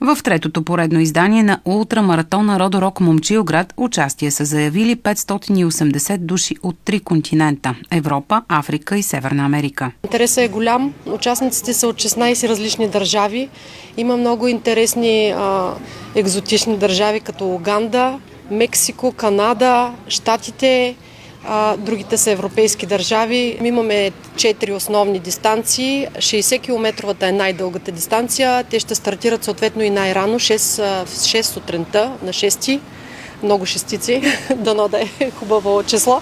В третото поредно издание на ултрамаратона Родорок Момчилград участие са заявили 580 души от 3 континента – Европа, Африка и Северна Америка. Интересът е голям. Участниците са от 16 различни държави. Има много интересни екзотични държави като Уганда, Мексико, Канада, Щатите. Другите са европейски държави. Имаме 4 основни дистанции. 60-километровата е най-дългата дистанция. Те ще стартират съответно и най-рано, 6 сутринта на 6. Много шестици, дано да е хубаво число.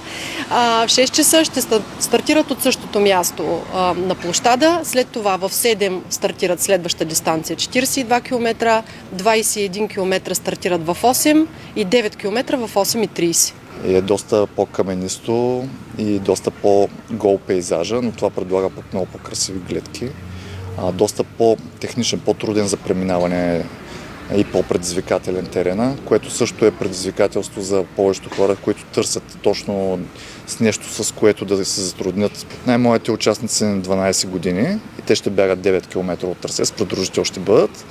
В 6 часа ще стартират от същото място на площада. След това в 7 стартират следваща дистанция 42 км, 21 км стартират в 8 и 9 км в 8:30. Е доста по-каменисто и доста по-гол пейзажа, но това предлага пък много по-красиви гледки. Доста по-техничен, по-труден за преминаване и по-предизвикателен терена, което също е предизвикателство за повечето хора, които търсят точно с нещо, с което да се затруднят. Най-моите участници са на 12 години и те ще бягат 9 км от трасе, с придружител ще бъдат.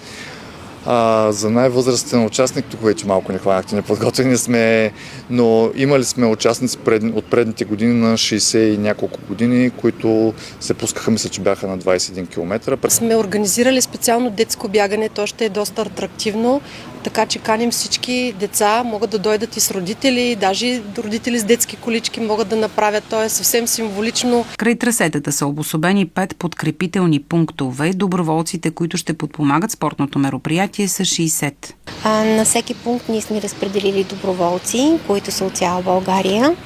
За най-възрастен участник, тук вече малко не хванахте, неподготвени сме, но имали сме участници от предните години на 60 и няколко години, които се пускаха, мисля, че бяха на 21 км. Сме организирали специално детско бягане, то ще е доста атрактивно, така че каним всички деца, могат да дойдат и с родители, даже родители с детски колички могат да направят, то е съвсем символично. Край трасетата са обособени 5 подкрепителни пунктове. Доброволците, които ще подпомагат спортното мероприятие, са 60. На всеки пункт ние сме разпределили доброволци, които са от цяла България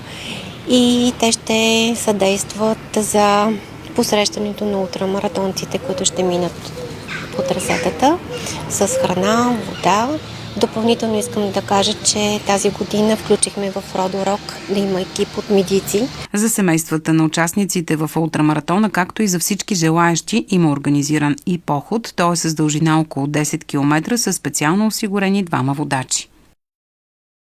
и те ще съдействат за посрещането на ултрамаратонците, които ще минат по трасетата с храна, вода. Допълнително искам да кажа, че тази година включихме в Родорок да има екип от медици. За семействата на участниците в ултрамаратона, както и за всички желаещи, има организиран и поход. Той е с дължина около 10 км със специално осигурени 2 водачи.